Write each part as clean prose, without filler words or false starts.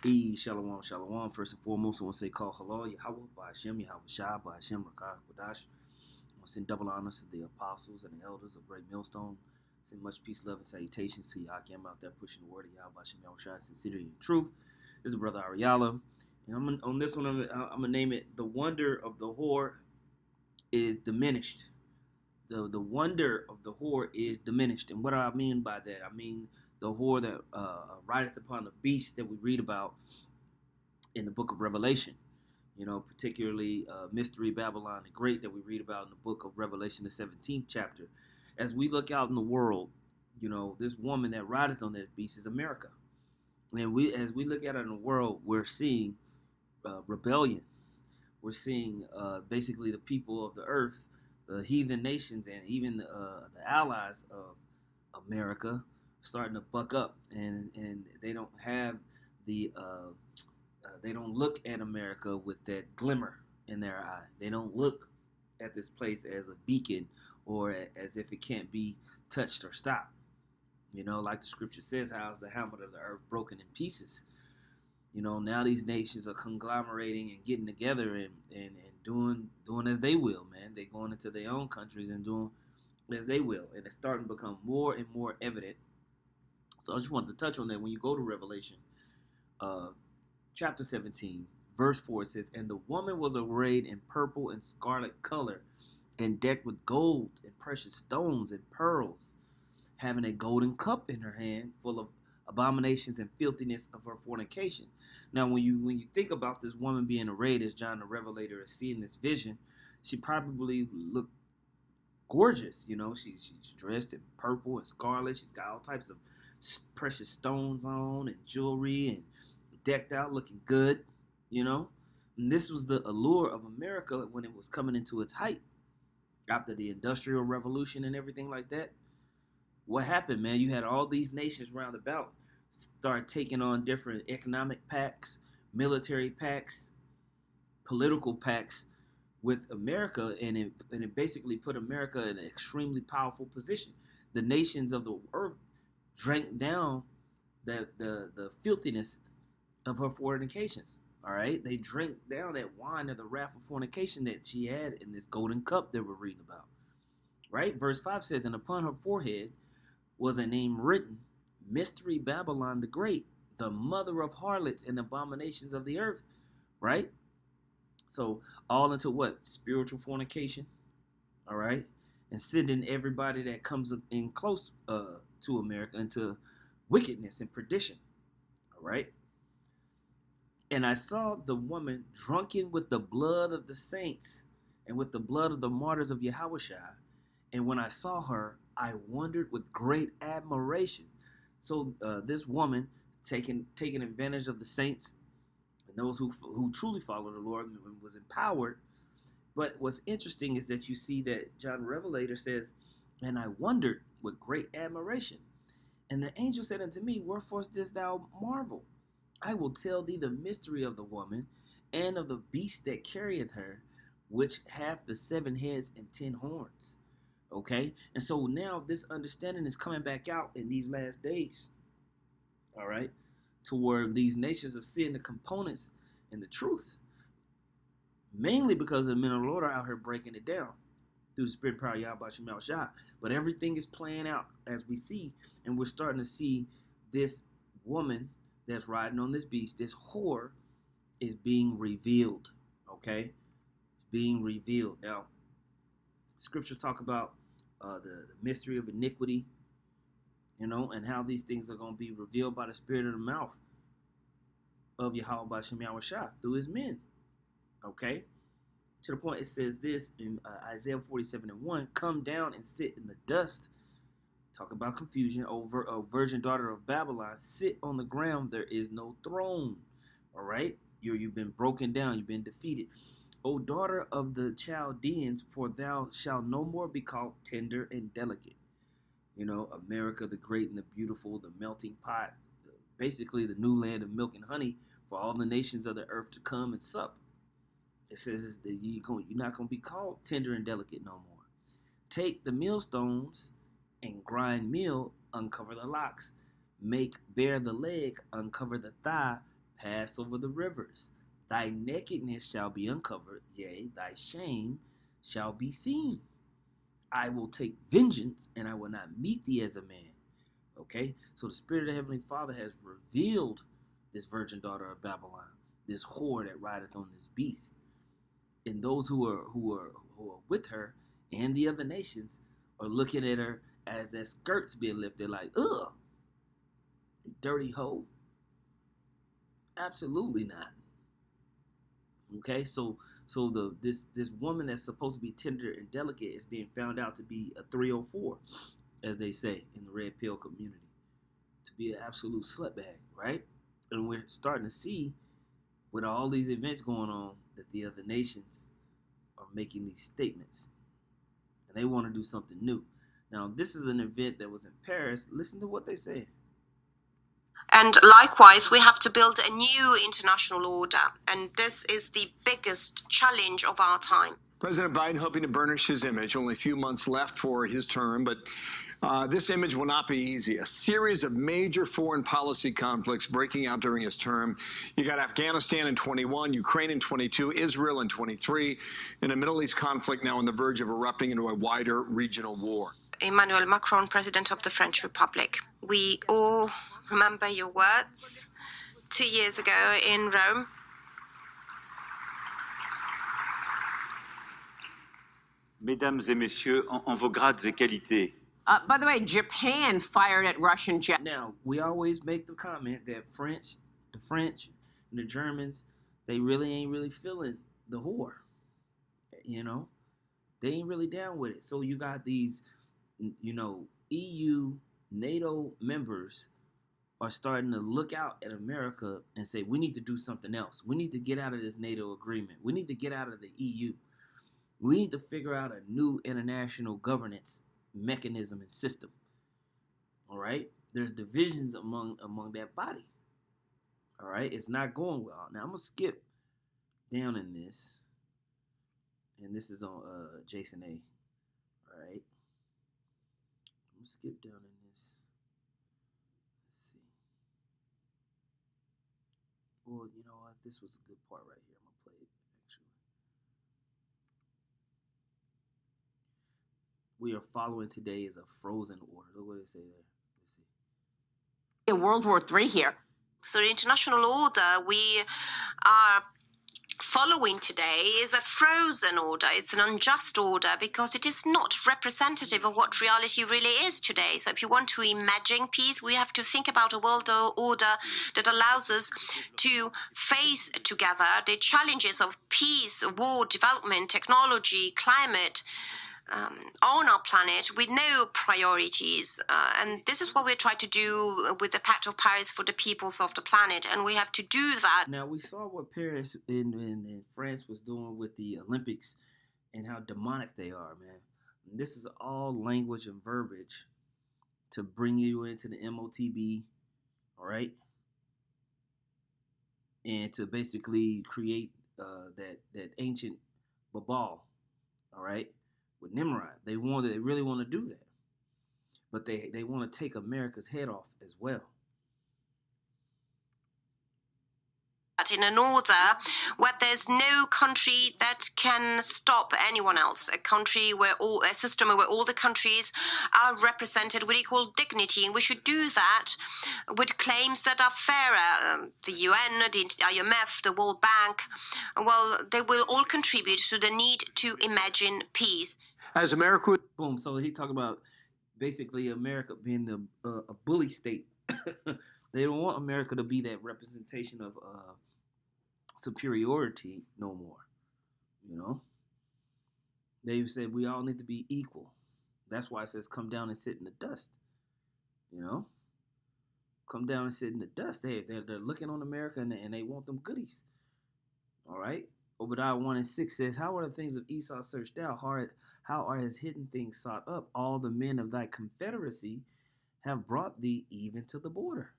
Shalom, shalom. First and foremost, I want to say call halal, Yahweh, Ba'ashem, Yahweh Shai, Ba'ashem, Rakah, Kodash. I want to send double honors to the apostles and the elders of Great Millstone. Send much peace, love, and salutations to Yakim out there pushing the word of Yahweh, Ba'ashem, Yahweh Shai, sincerity and truth. This is Brother Ariala. And on this one, I'm going to name it The Wonder of the Whore is Diminished. The wonder of the whore is diminished. And what do I mean by that? I mean the whore that rideth upon the beast that we read about in the book of Revelation. You know, particularly Mystery Babylon the Great that we read about in the book of Revelation, the 17th chapter. As we look out in the world, you know, this woman that rideth on that beast is America. And as we look at it in the world, we're seeing rebellion. We're seeing basically the people of the earth, the heathen nations, and even the allies of America starting to buck up, and they don't have they don't look at America with that glimmer in their eye. They don't look at this place as a beacon or as if it can't be touched or stopped. You know, like the scripture says, how's the hammer of the earth broken in pieces? You know, now these nations are conglomerating and getting together and doing as they will, man. They're going into their own countries and doing as they will. And it's starting to become more and more evident. So I just wanted to touch on that. When you go to Revelation, chapter 17, verse 4, it says, "And the woman was arrayed in purple and scarlet color, and decked with gold and precious stones and pearls, having a golden cup in her hand, full of abominations and filthiness of her fornication." Now, when you think about this woman being arrayed, as John the Revelator is seeing this vision, she probably looked gorgeous. You know, she's dressed in purple and scarlet. She's got all types of precious stones on and jewelry and decked out, looking good. You know, and this was the allure of America when it was coming into its height after the Industrial Revolution and everything like that. What happened, man? You had all these nations round about start taking on different economic pacts, military pacts, political pacts with America, and it basically put America in an extremely powerful position. The nations of the earth drank down the filthiness of her fornications. All right, they drank down that wine of the wrath of fornication that she had in this golden cup that we're reading about. Right, verse 5 says, "And upon her forehead was a name written, Mystery Babylon the Great, the mother of harlots and abominations of the earth." Right? So all into what? Spiritual fornication. All right? And sending everybody that comes in close to America into wickedness and perdition. All right? "And I saw the woman drunken with the blood of the saints and with the blood of the martyrs of Yahushua. And when I saw her, I wondered with great admiration." So this woman taking advantage of the saints and those who truly follow the Lord and was empowered. But what's interesting is that you see that John Revelator says, "And I wondered with great admiration. And the angel said unto me, Wherefore didst thou marvel? I will tell thee the mystery of the woman and of the beast that carrieth her, which hath the 7 heads and 10 horns." Okay, and so now this understanding is coming back out in these last days. All right, to where these nations are seeing the components and the truth, mainly because the men of the Lord are out here breaking it down through the Spirit and power of Yahweh Shem Shah. But everything is playing out as we see, and we're starting to see this woman that's riding on this beast, this whore, is being revealed. Okay, it's being revealed. Now, scriptures talk about the mystery of iniquity, you know, and how these things are going to be revealed by the spirit of the mouth of Yahweh B'Shem Yahweh Shah through his men. Okay, to the point it says this in Isaiah 47:1, "Come down and sit in the dust." Talk about confusion. Over a virgin daughter of Babylon, sit on the ground. There is no throne. All right, you've been broken down. You've been defeated. "O daughter of the Chaldeans, for thou shalt no more be called tender and delicate." You know, America the great and the beautiful, the melting pot, basically the new land of milk and honey for all the nations of the earth to come and sup. It says that you're not going to be called tender and delicate no more. "Take the millstones and grind meal, uncover the locks. Make bare the leg, uncover the thigh, pass over the rivers. Thy nakedness shall be uncovered, yea, thy shame shall be seen. I will take vengeance, and I will not meet thee as a man. Okay? So the Spirit of the Heavenly Father has revealed this virgin daughter of Babylon, this whore that rideth on this beast. And those who are with her and the other nations are looking at her as their skirts being lifted, like, ugh, dirty hoe. Absolutely not. Okay, so this woman that's supposed to be tender and delicate is being found out to be a 304, as they say in the red pill community, to be an absolute slutbag, right? And we're starting to see with all these events going on that the other nations are making these statements, and they want to do something new. Now, this is an event that was in Paris. Listen to what they say. And likewise, we have to build a new international order. And this is the biggest challenge of our time. President Biden hoping to burnish his image. Only a few months left for his term, but this image will not be easy. A series of major foreign policy conflicts breaking out during his term. You got Afghanistan in 21, Ukraine in 22, Israel in 23, and a Middle East conflict now on the verge of erupting into a wider regional war. Emmanuel Macron, President of the French Republic. We all remember your words 2 years ago in Rome. Mesdames et messieurs, en vos grades et qualités. By the way, Japan fired at Russian jets. Now, we always make the comment that the French and the Germans, they really ain't really feeling the whore. You know, they ain't really down with it. So you got these, EU, NATO members are starting to look out at America and say, we need to do something else. We need to get out of this NATO agreement. We need to get out of the EU. We need to figure out a new international governance mechanism and system. All right? There's divisions among that body. All right? It's not going well. Now, I'm going to skip down in this. And this is on Jason A. All right? I'm going to skip down in this. Let's see. Well, you know what? This was a good part right here. I'm going to play it, actually. We are following today is a frozen order. Look what they say there. Let's see. World War III here. So the international order we are following today is a frozen order. It's an unjust order because it is not representative of what reality really is today. So if you want to imagine peace, we have to think about a world order that allows us to face together the challenges of peace, war, development, technology, climate, on our planet with no priorities. And this is what we're trying to do with the Pact of Paris for the peoples of the planet. And we have to do that. Now, we saw what Paris in France was doing with the Olympics and how demonic they are, man. And this is all language and verbiage to bring you into the MOTB, all right? And to basically create that ancient Babal, all right? With Nimrod. They really want to do that. But they want to take America's head off as well. In an order where there's no country that can stop anyone else, a system where all the countries are represented with equal dignity, and we should do that with claims that are fairer. The UN, the IMF, the World Bank, well, they will all contribute to the need to imagine peace. As America... Boom. So he talked about basically America being a bully state. They don't want America to be that representation of superiority no more. You know? They said we all need to be equal. That's why it says come down and sit in the dust. You know? Come down and sit in the dust. They're looking on America and they want them goodies. All right? Obadiah 1:6 says, how are the things of Esau searched out? How are his hidden things sought up? All the men of thy confederacy have brought thee even to the border.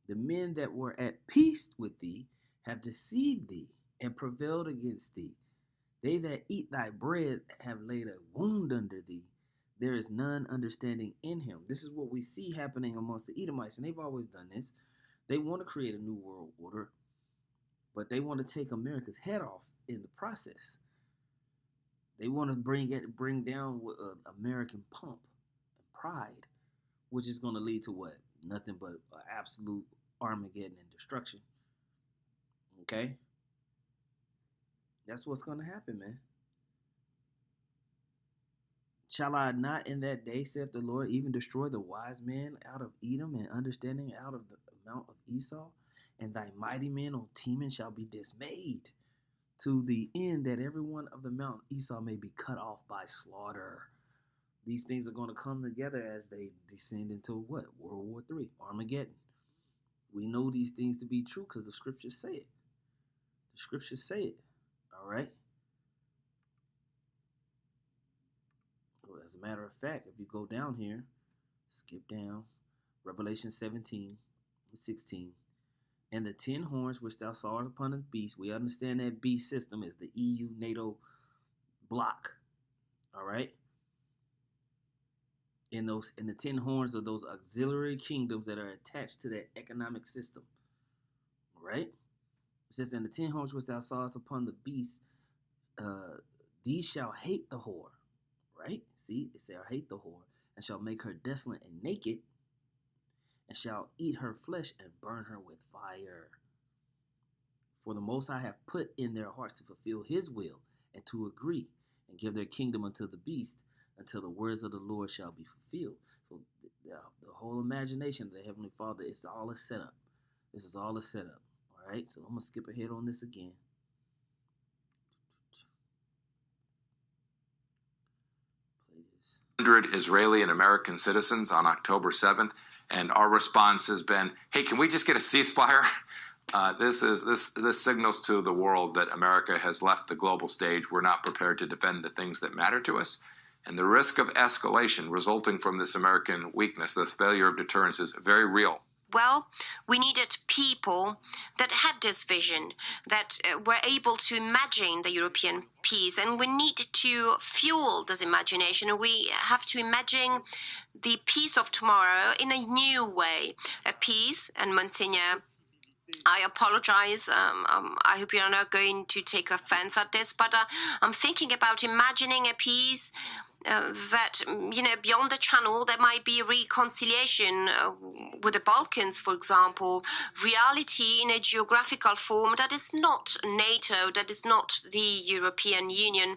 The men that were at peace with thee have deceived thee and prevailed against thee. They that eat thy bread have laid a wound under thee. There is none understanding in him. This is what we see happening amongst the Edomites, and they've always done this. They want to create a new world order, But they want to take America's head off in the process. They want to bring down American pomp and pride, which is going to lead to what? Nothing but absolute Armageddon and destruction. Okay? That's what's going to happen, man. Shall I not in that day, saith the Lord, even destroy the wise men out of Edom and understanding out of the mount of Esau? And thy mighty men, O Teman, shall be dismayed, to the end that every one of the mount Esau may be cut off by slaughter. These things are going to come together as they descend into what? World War III, Armageddon. We know these things to be true because the scriptures say it. The scriptures say it. All right? Well, as a matter of fact, if you go down here, skip down, Revelation 17:16. And the 10 horns which thou sawest upon the beast, we understand that beast system is the EU NATO bloc. All right? In the 10 horns are those auxiliary kingdoms that are attached to that economic system. All right? It says, and the 10 horns which thou sawest upon the beast, these shall hate the whore. Right? See, it says, hate the whore, and shall make her desolate and naked, and shall eat her flesh and burn her with fire. For the Most High have put in their hearts to fulfill his will and to agree and give their kingdom unto the beast until the words of the Lord shall be fulfilled. So the whole imagination of the Heavenly Father is all a setup. This is all a setup. All right, so I'm going to skip ahead on this again. Play this. 100 Israeli and American citizens on October 7th. And our response has been, hey, can we just get a ceasefire? This signals to the world that America has left the global stage. We're not prepared to defend the things that matter to us. And the risk of escalation resulting from this American weakness, this failure of deterrence, is very real. Well, we needed people that had this vision, that were able to imagine the European peace, and we need to fuel this imagination. We have to imagine the peace of tomorrow in a new way, a peace, and Monsignor, I apologize. I hope you're not going to take offense at this, but I'm thinking about imagining a peace that, beyond the channel, there might be reconciliation with the Balkans, for example, reality in a geographical form that is not NATO, that is not the European Union.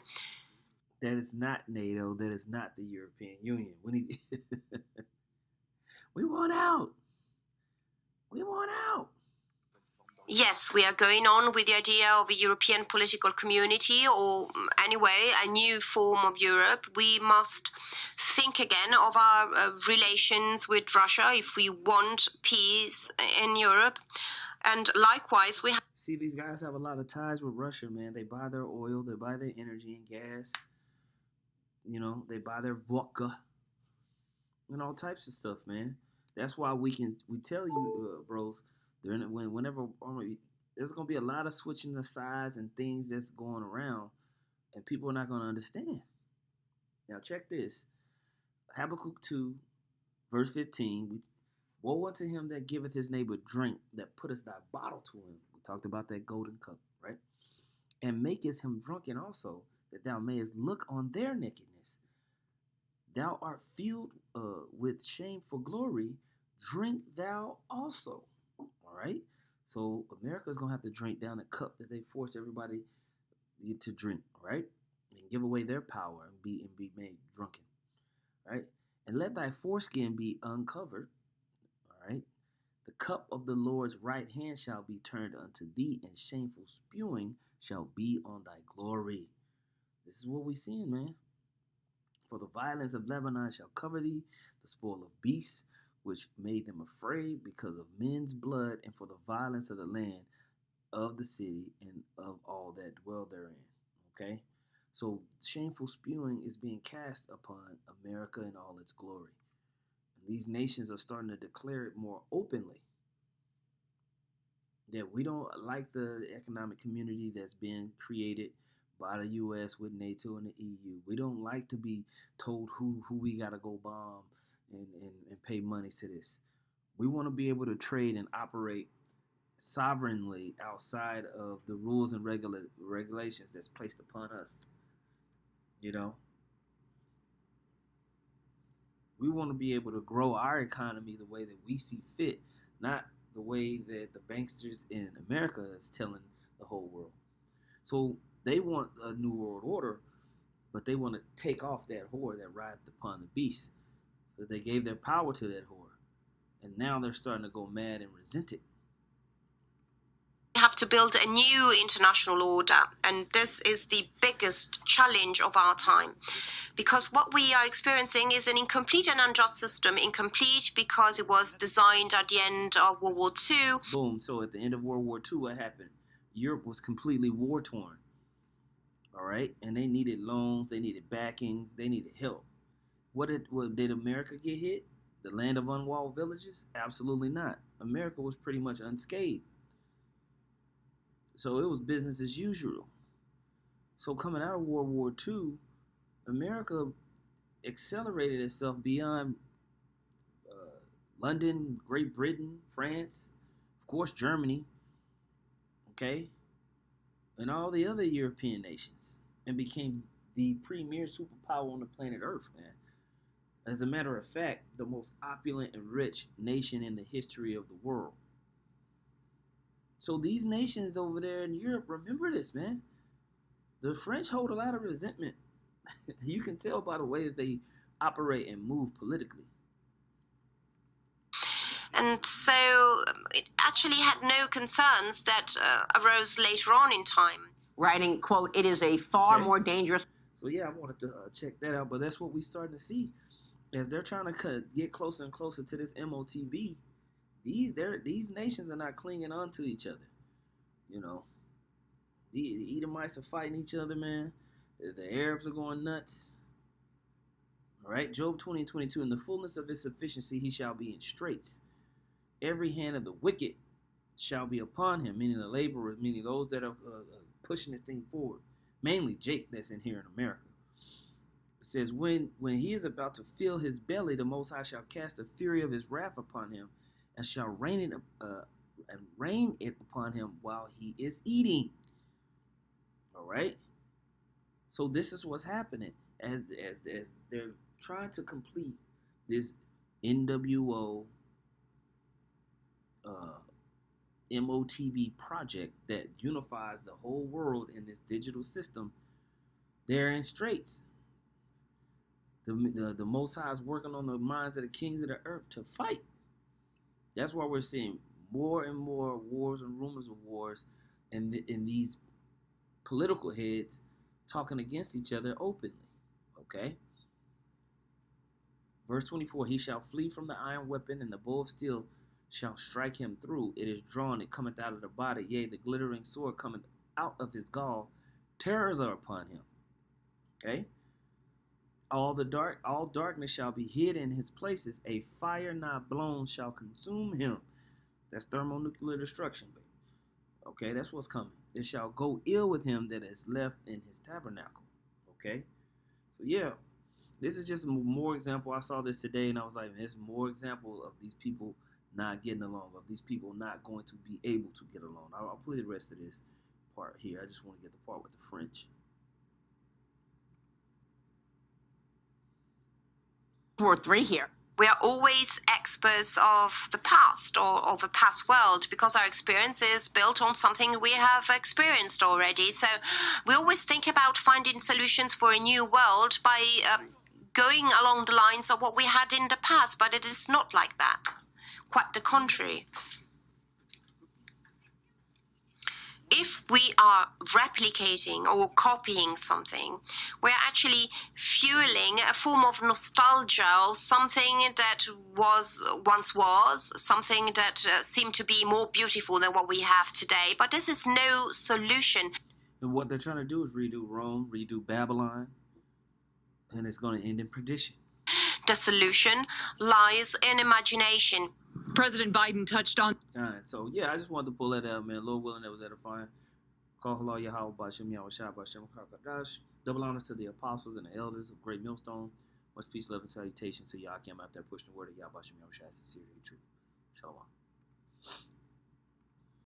That is not NATO, that is not the European Union. We want out. We want out. Yes, we are going on with the idea of a European political community, or anyway, a new form of Europe. We must think again of our relations with Russia if we want peace in Europe. And likewise, we have... See, these guys have a lot of ties with Russia, man. They buy their oil, they buy their energy and gas. They buy their vodka and all types of stuff, man. That's why we tell you, bros, whenever there's going to be a lot of switching the sides and things that's going around, and people are not going to understand. Now check this. Habakkuk 2, verse 15. Woe unto him that giveth his neighbor drink, that putteth thy bottle to him. We talked about that golden cup, right? And makest him drunken also, that thou mayest look on their nakedness. Thou art filled with shame for glory. Drink thou also. All right? So America's going to have to drink down the cup that they forced everybody to drink, right? And give away their power and be made drunken, right? And let thy foreskin be uncovered, all right? The cup of the Lord's right hand shall be turned unto thee, and shameful spewing shall be on thy glory. This is what we're seeing, man. For the violence of Lebanon shall cover thee, the spoil of beasts, which made them afraid because of men's blood, and for the violence of the land of the city and of all that dwell therein. Okay? So shameful spewing is being cast upon America in all its glory. And these nations are starting to declare it more openly. That we don't like the economic community that's been created by the U.S. with NATO and the EU. We don't like to be told who we got to go bomb and pay money to this. We want to be able to trade and operate sovereignly outside of the rules and regulations that's placed upon us. You know, we want to be able to grow our economy the way that we see fit, not the way that the banksters in America is telling the whole world. So they want a new world order, but they want to take off that whore that rides upon the beast. Because they gave their power to that whore. And now they're starting to go mad and resent it. We have to build a new international order, and this is the biggest challenge of our time, because what we are experiencing is an incomplete and unjust system. Incomplete because it was designed at the end of World War II. Boom. So at the end of World War II, what happened? Europe was completely war-torn. All right? And they needed loans, they needed backing, they needed help. Did America get hit? The land of unwalled villages? Absolutely not. America was pretty much unscathed. So it was business as usual. So coming out of World War II, America accelerated itself beyond London, Great Britain, France, of course Germany, okay, and all the other European nations, and became the premier superpower on the planet Earth, man. As a matter of fact, the most opulent and rich nation in the history of the world. So these nations over there in Europe, remember this, man. The French hold a lot of resentment. You can tell by the way that they operate and move politically. And so it actually had no concerns that arose later on in time. Writing, quote, "It is a far Okay. more dangerous." So yeah, I wanted to check that out, but that's what we starting to see. As they're trying to get closer and closer to this MOTB, these nations are not clinging on to each other. You know, the Edomites are fighting each other, man. The Arabs are going nuts. All right, Job 20:22. In the fullness of his sufficiency, he shall be in straits. Every hand of the wicked shall be upon him, meaning the laborers, meaning those that are pushing this thing forward. Mainly Jake, that's in here in America. It says, when he is about to fill his belly, the Most High shall cast the fury of his wrath upon him, and shall rain it upon him while he is eating. All right. So this is what's happening as they're trying to complete this NWO MOTB project that unifies the whole world in this digital system. They're in straits. The Most High is working on the minds of the kings of the earth to fight. That's why we're seeing more and more wars and rumors of wars, and these political heads talking against each other openly. Okay? Verse 24, he shall flee from the iron weapon, and the bow of steel shall strike him through. It is drawn, it cometh out of the body. Yea, the glittering sword cometh out of his gall. Terrors are upon him. Okay? All darkness shall be hid in his places. A fire not blown shall consume him. That's thermonuclear destruction, baby. Okay, that's what's coming. It shall go ill with him that is left in his tabernacle. Okay? So yeah, this is just more example. I saw this today and I was like, there's more example of these people not getting along, of these people not going to be able to get along. I'll play the rest of this part here. I just want to get the part with the French. World War III here. We are always experts of the past or of the past world because our experience is built on something we have experienced already. So we always think about finding solutions for a new world by going along the lines of what we had in the past, but it is not like that. Quite the contrary. If we are replicating or copying something, we're actually fueling a form of nostalgia of something that once was, something that seemed to be more beautiful than what we have today. But this is no solution. And what they're trying to do is redo Rome, redo Babylon, and it's going to end in perdition. The solution lies in imagination. President Biden touched on. All right, so yeah, I just wanted to pull that out, man. Lord willing, that was edifying. Call hello, Yahweh, Bashem, Yahweh, Shah, Bashem, Kakadash. Double honors to the apostles and the elders of Great Millstone. Much peace, love, and salutation to Yah. I came out there pushing the word of Yah, Bashem, Yahweh, Shah, sincerely, true. Shalom.